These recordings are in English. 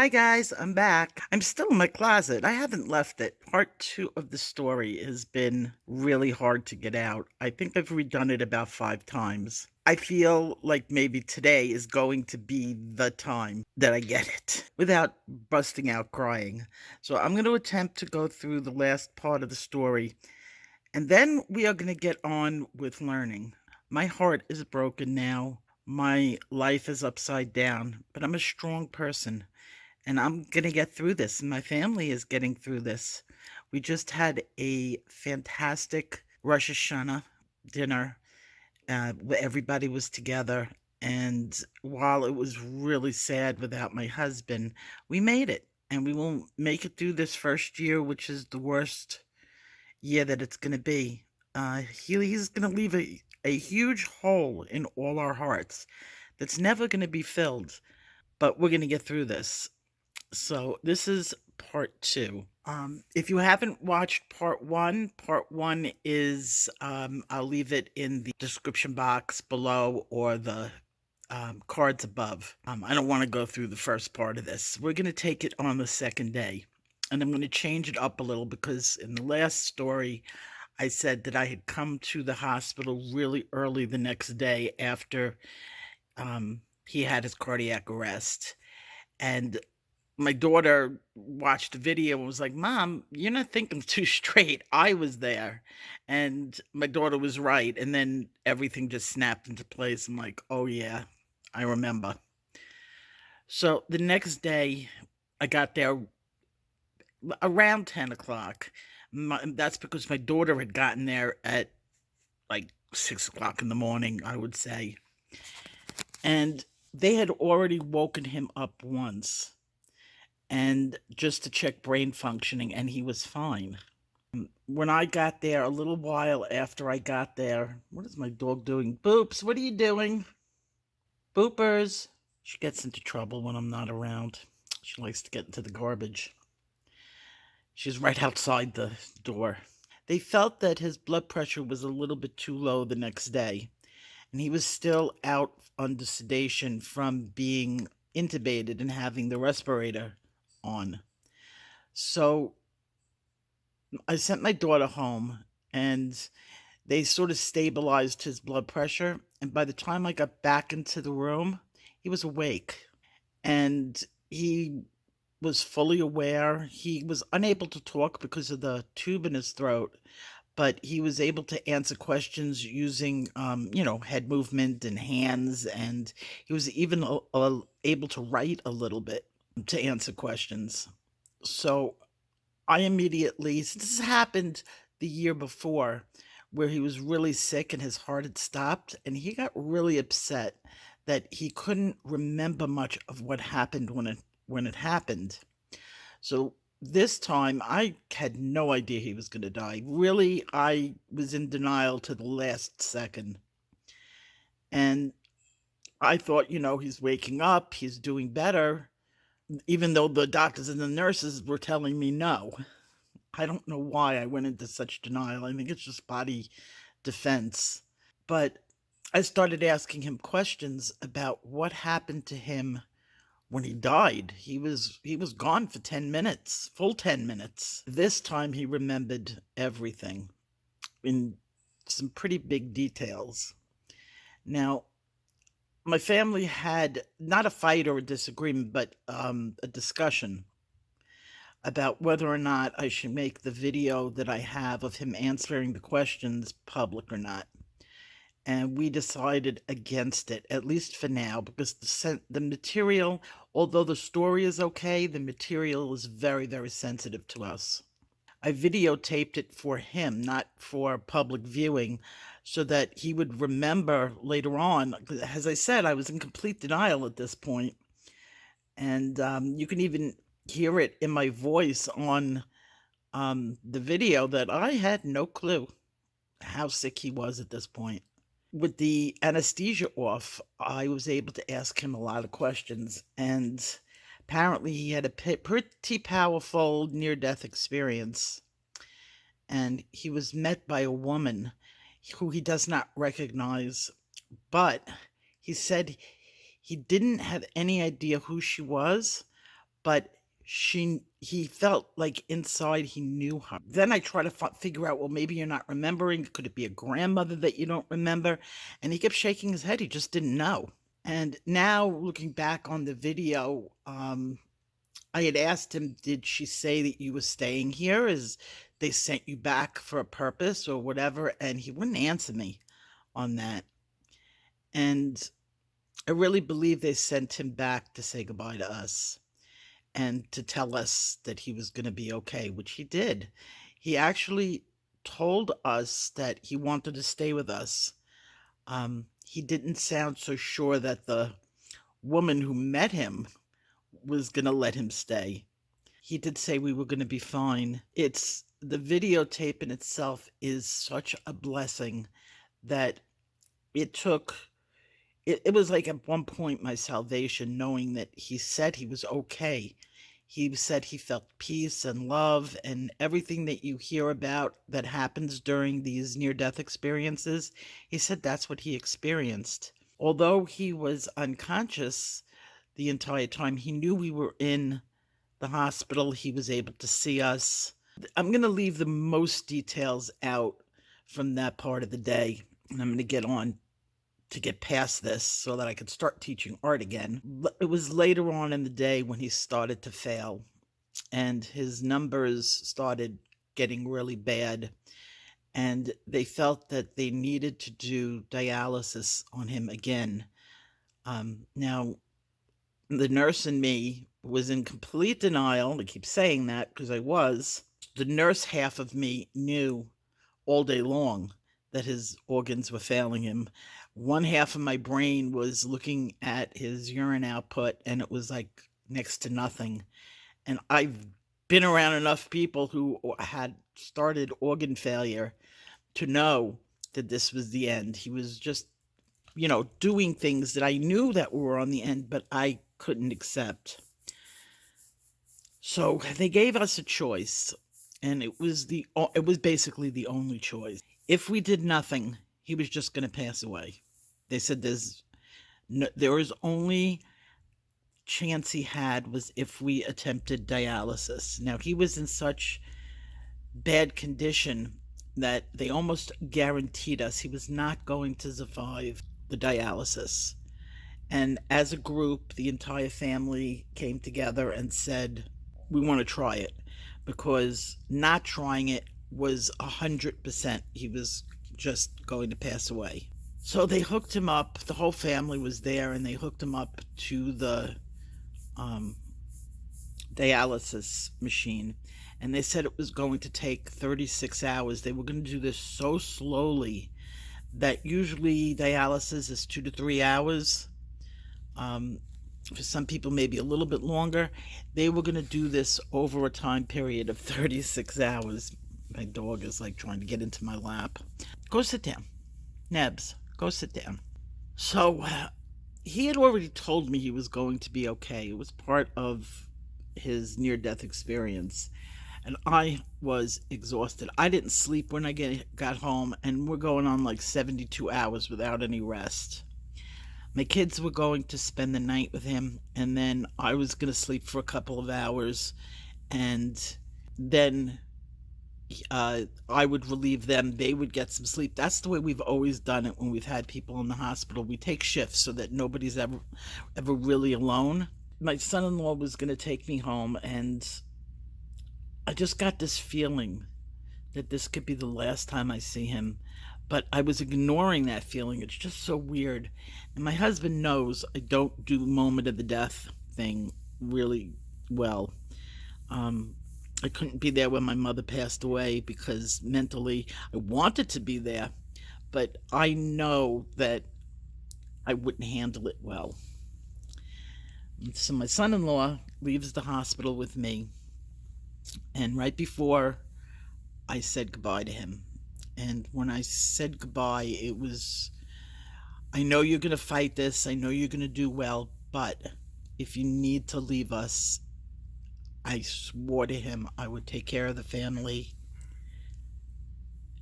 Hi guys, I'm back. I'm still in my closet. I haven't left it. Part two of the story has been really hard to get out. I think I've redone it about 5 times. I feel like maybe today is going to be the time that I get it without busting out crying. So I'm going to attempt to go through the last part of the story, and then we are going to get on with learning. My heart is broken now. My life is upside down, but I'm a strong person and I'm going to get through this. My family is getting through this. We just had a fantastic Rosh Hashanah dinner where everybody was together. And while it was really sad without my husband, we made it. And we will make it through this first year, which is the worst year that it's going to be. He's going to leave a huge hole in all our hearts that's never going to be filled. But we're going to get through this. So this is part two. If you haven't watched part one is I'll leave it in the description box below or the cards above. I don't want to go through the first part of this. We're going to take it on the second day. And I'm going to change it up a little because in the last story, I said that I had come to the hospital really early the next day after he had his cardiac arrest. And my daughter watched the video and was like, "Mom, you're not thinking too straight. I was there." And my daughter was right. And then everything just snapped into place. I'm like, "Oh, yeah, I remember." So the next day, I got there around 10 o'clock. That's because my daughter had gotten there at like 6 o'clock in the morning, I would say. And they had already woken him up once and just to check brain functioning, and he was fine. When I got there, a little while after I got there, what is my dog doing? Boops, what are you doing? Boopers. She gets into trouble when I'm not around. She likes to get into the garbage. She's right outside the door. They felt that his blood pressure was a little bit too low the next day, and he was still out under sedation from being intubated and having the respirator on. So I sent my daughter home and they sort of stabilized his blood pressure. And by the time I got back into the room, he was awake and he was fully aware. He was unable to talk because of the tube in his throat, but he was able to answer questions using, head movement and hands. And he was even able to write a little bit to answer questions. So I immediately, since this happened the year before, where he was really sick and his heart had stopped, and he got really upset that he couldn't remember much of what happened when it happened. So this time I had no idea he was going to die. Really, I was in denial to the last second. And I thought, he's waking up, he's doing better, even though the doctors and the nurses were telling me no. I don't know why I went into such denial. I think it's just body defense. But I started asking him questions about what happened to him when he died. He was gone for 10 minutes, full 10 minutes. This time he remembered everything in some pretty big details. Now, my family had not a fight or a disagreement, but a discussion about whether or not I should make the video that I have of him answering the questions public or not. And we decided against it, at least for now, because the material, although the story is okay, the material is very, very sensitive to us. I videotaped it for him, not for public viewing, so that he would remember later on. As I said, I was in complete denial at this point. And you can even hear it in my voice on the video that I had no clue how sick he was at this point. With the anesthesia off, I was able to ask him a lot of questions, and apparently he had a pretty powerful near-death experience. And he was met by a woman who he does not recognize, but he said he didn't have any idea who she was, but he felt like inside he knew her. Then I try to figure out, well, maybe you're not remembering. Could it be a grandmother that you don't remember? And he kept shaking his head. He just didn't know. And now looking back on the video, I had asked him, did she say that you were staying here? Is they sent you back for a purpose or whatever? And he wouldn't answer me on that. And I really believe they sent him back to say goodbye to us and to tell us that he was going to be okay, which he did. He actually told us that he wanted to stay with us. He didn't sound so sure that the woman who met him was going to let him stay. He did say we were going to be fine. It's the videotape in itself is such a blessing that it took. It was like at one point my salvation, knowing that he said he was okay. He said he felt peace and love and everything that you hear about that happens during these near-death experiences. He said that's what he experienced. Although he was unconscious the entire time, he knew we were in the hospital. He was able to see us. I'm going to leave the most details out from that part of the day, and I'm going to get on to get past this so that I could start teaching art again. It was later on in the day when he started to fail and his numbers started getting really bad, and they felt that they needed to do dialysis on him again. Now, the nurse and me was in complete denial. I keep saying that because I was. The nurse half of me knew all day long that his organs were failing him. One half of my brain was looking at his urine output, and it was like next to nothing. And I've been around enough people who had started organ failure to know that this was the end. He was just, doing things that I knew that were on the end, but I couldn't accept. So they gave us a choice, and it was basically the only choice. If we did nothing, he was just going to pass away. They said there was only chance he had was if we attempted dialysis. Now, he was in such bad condition that they almost guaranteed us he was not going to survive the dialysis. And as a group, the entire family came together and said, we want to try it, because not trying it was 100% he was just going to pass away. So they hooked him up. The whole family was there, and they hooked him up to the dialysis machine. And they said it was going to take 36 hours. They were going to do this so slowly that usually dialysis is 2 to 3 hours. For some people, maybe a little bit longer. They were going to do this over a time period of 36 hours. My dog is like trying to get into my lap. Go sit down. Nebs, go sit down. So he had already told me he was going to be okay. It was part of his near-death experience. And I was exhausted. I didn't sleep when I got home, and we're going on like 72 hours without any rest. My kids were going to spend the night with him, and then I was going to sleep for a couple of hours, and then I would relieve them. They would get some sleep. That's the way we've always done it when we've had people in the hospital. We take shifts so that nobody's ever really alone. My son-in-law was going to take me home, and I just got this feeling that this could be the last time I see him. But I was ignoring that feeling. It's just so weird. And my husband knows I don't do moment of the death thing really well. I couldn't be there when my mother passed away because mentally I wanted to be there, but I know that I wouldn't handle it well. So my son-in-law leaves the hospital with me, and right before I said goodbye to him, and when I said goodbye, it was, I know you're going to fight this, I know you're going to do well, but if you need to leave us, I swore to him I would take care of the family.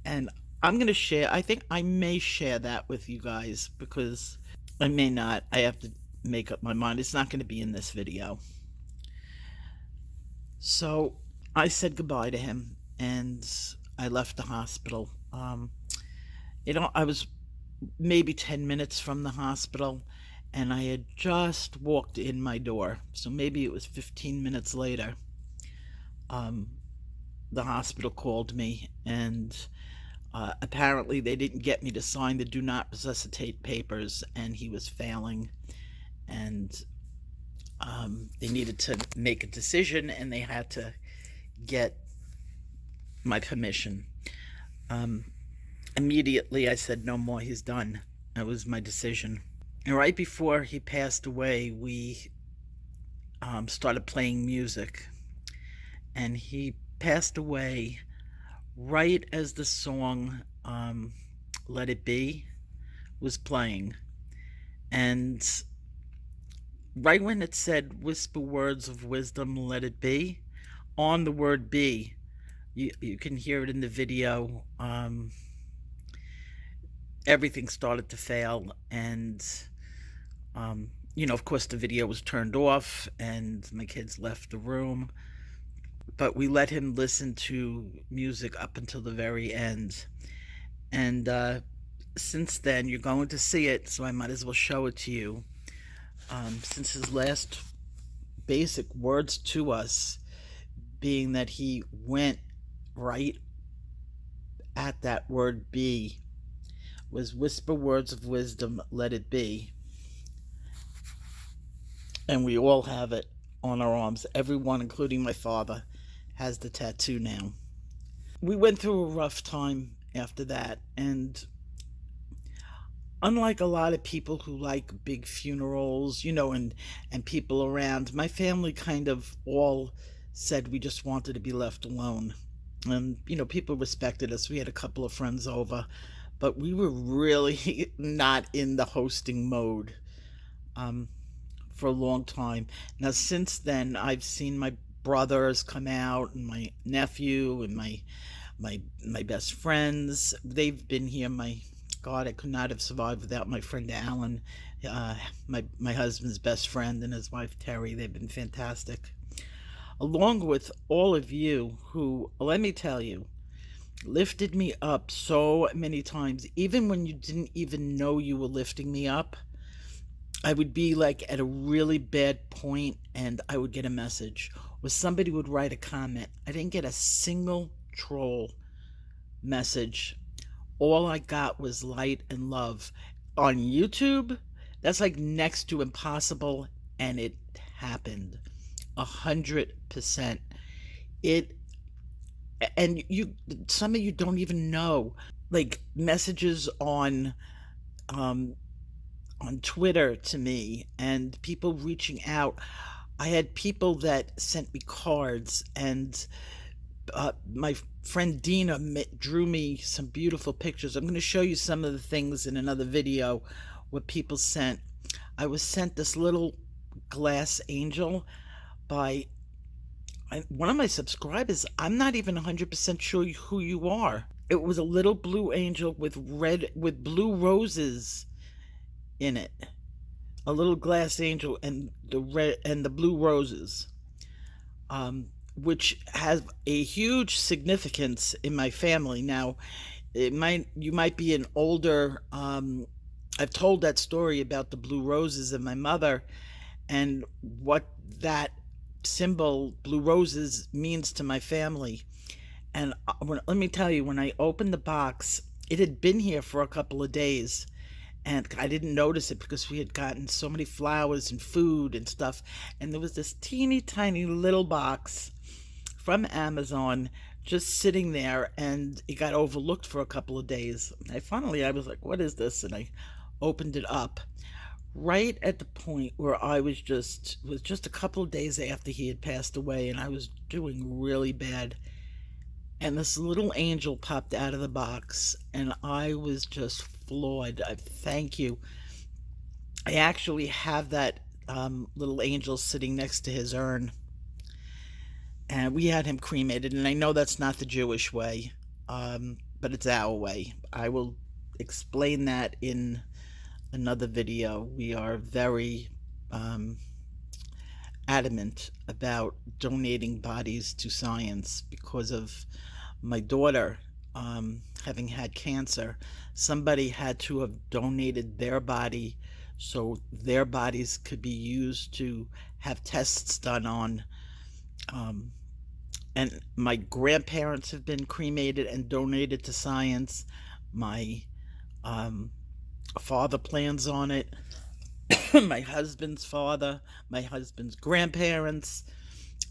And I'm going to share, I think I may share that with you guys, because I may not. I have to make up my mind. It's not going to be in this video. So I said goodbye to him and I left the hospital. I was maybe 10 minutes from the hospital and I had just walked in my door. So maybe it was 15 minutes later. Um, the hospital called me and apparently they didn't get me to sign the do not resuscitate papers and he was failing and they needed to make a decision and they had to get my permission. Um, Immediately I said, no more, he's done. That was my decision. And right before he passed away, we started playing music. And he passed away right as the song Let It Be was playing. And right when it said, whisper words of wisdom, let it be, on the word be, you can hear it in the video. Everything started to fail. And, of course, the video was turned off and my kids left the room. But we let him listen to music up until the very end. And since then, you're going to see it, so I might as well show it to you. Since his last basic words to us being that he went right at that word be was whisper words of wisdom, let it be. And we all have it on our arms. Everyone, including my father, has the tattoo now. We went through a rough time after that, and unlike a lot of people who like big funerals, and people around, my family kind of all said we just wanted to be left alone. And, people respected us. We had a couple of friends over, but we were really not in the hosting mode for a long time. Now, since then, I've seen my brothers come out and my nephew and my best friends. They've been here. My God, I could not have survived without my friend Alan, my husband's best friend, and his wife Terry. They've been fantastic. Along with all of you who, let me tell you, lifted me up so many times, even when you didn't even know you were lifting me up. I would be like at a really bad point and I would get a message or somebody would write a comment. I didn't get a single troll message. All I got was light and love. On YouTube, that's like next to impossible, and it happened 100%. It and you, some of you don't even know, like messages on Twitter to me and people reaching out. I had people that sent me cards, and my friend Dina drew me some beautiful pictures. I'm going to show you some of the things in another video what people sent. I was sent this little glass angel by one of my subscribers. I'm not even 100% sure who you are. It was a little blue angel with blue roses in it. A little glass angel and the red and the blue roses. Which has a huge significance in my family. Now, you might be an older. I've told that story about the blue roses and my mother, and what that symbol, blue roses, means to my family. And let me tell you, when I opened the box, it had been here for a couple of days. And I didn't notice it because we had gotten so many flowers and food and stuff. And there was this teeny tiny little box from Amazon just sitting there, and it got overlooked for a couple of days. I was like, what is this? And I opened it up right at the point where I was just a couple of days after he had passed away, and I was doing really bad. And this little angel popped out of the box, and I was just floored. I thank you. I actually have that little angel sitting next to his urn, and we had him cremated. And I know that's not the Jewish way, but it's our way. I will explain that in another video. We are very adamant about donating bodies to science because of my daughter having had cancer. Somebody had to have donated their body so their bodies could be used to have tests done on. Um, and my grandparents have been cremated and donated to science. My um, father plans on it. My husband's father, my husband's grandparents.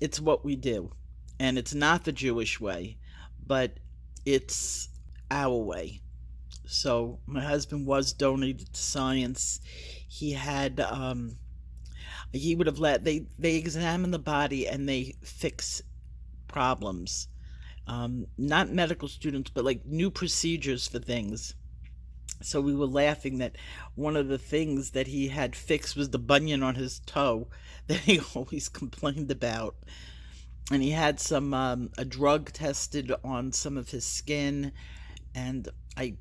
It's what we do. And it's not the Jewish way, but it's our way. So my husband was donated to science. He had he would have let they examine the body and they fix problems. Not medical students, but like new procedures for things. So we were laughing that one of the things that he had fixed was the bunion on his toe that he always complained about. And he had some a drug tested on some of his skin, and I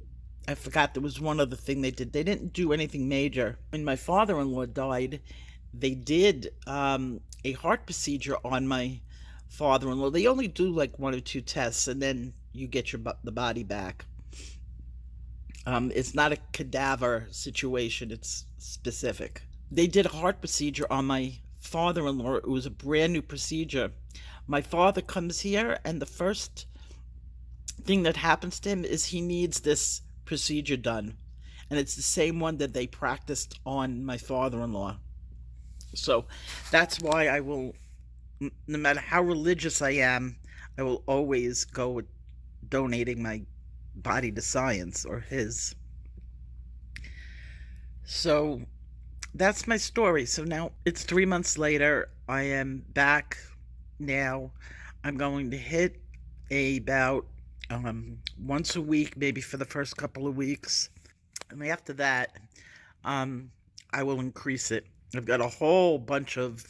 forgot there was one other thing they did. They didn't do anything major. When my father-in-law died, they did a heart procedure on my father-in-law. They only do like one or two tests, and then you get the body back. It's not a cadaver situation, it's specific. They did a heart procedure on my father in law. It was a brand new procedure. My father comes here, and the first thing that happens to him is he needs this procedure done. And it's the same one that they practiced on my father in law. So that's why I will, no matter how religious I am, I will always go with donating my body to science or his. So that's my story. So now it's 3 months later. I am back now. I'm going to hit about once a week, maybe for the first couple of weeks. And after that, I will increase it. I've got a whole bunch of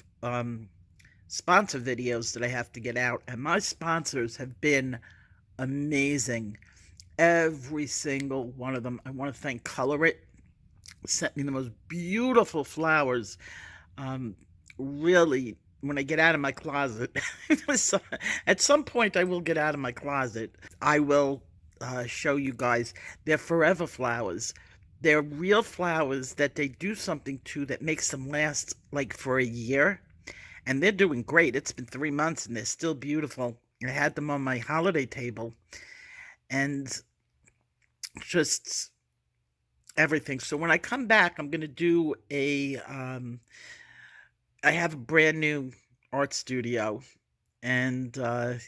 sponsor videos that I have to get out. And my sponsors have been amazing. Every single one of them. I want to thank Color It. Sent me the most beautiful flowers. Really, when I get out of my closet, at some point I will get out of my closet. I will show you guys. They're forever flowers. They're real flowers that they do something to that makes them last like for a year. And they're doing great. It's been 3 months and they're still beautiful. I had them on my holiday table. And just everything. So when I come back, I'm going to do I have a brand new art studio, and the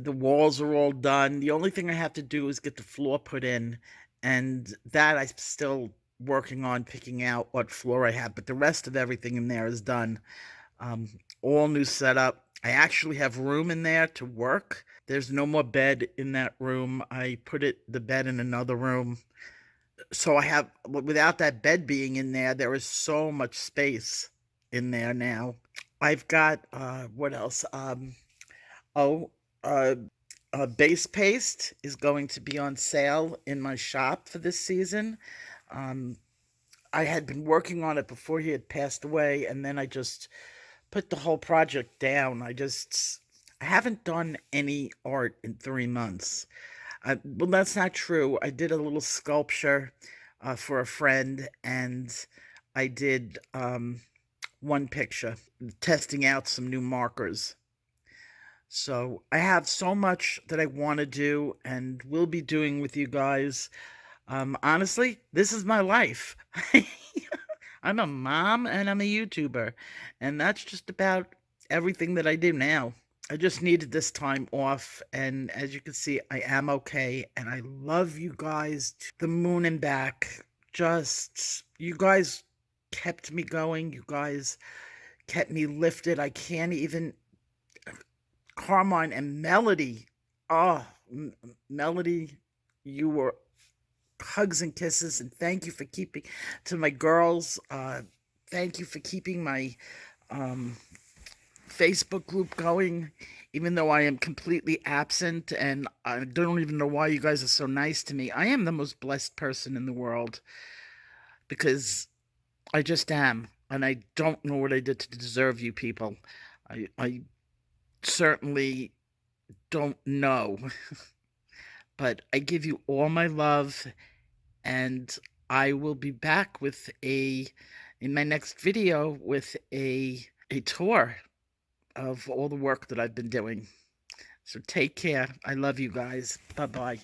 walls are all done. The only thing I have to do is get the floor put in, and that I'm still working on picking out what floor I have, but the rest of everything in there is done. All new setup. I actually have room in there to work. There's no more bed in that room. I put the bed in another room. So I have, without that bed being in there, there is so much space in there now. I've got, what else? Oh, uh, Base Paste is going to be on sale in my shop for this season. I had been working on it before he had passed away, and then I just put the whole project down. I haven't done any art in 3 months. Well, that's not true. I did a little sculpture for a friend, and I did one picture, testing out some new markers. So I have so much that I want to do and will be doing with you guys. Honestly, this is my life. I'm a mom and I'm a YouTuber, and that's just about everything that I do now. I just needed this time off, and as you can see, I am okay, and I love you guys to the moon and back. Just, you guys kept me going. You guys kept me lifted. I can't even, Carmine and Melody. Oh, Melody, you were hugs and kisses, and thank you for keeping, to my girls, thank you for keeping my Facebook group going, even though I am completely absent, and I don't even know why you guys are so nice to me. I am the most blessed person in the world, because I just am. and I don't know what I did to deserve you people. I certainly don't know, but I give you all my love, and I will be back with in my next video with a tour of all the work that I've been doing. So take care. I love you guys. Bye-bye.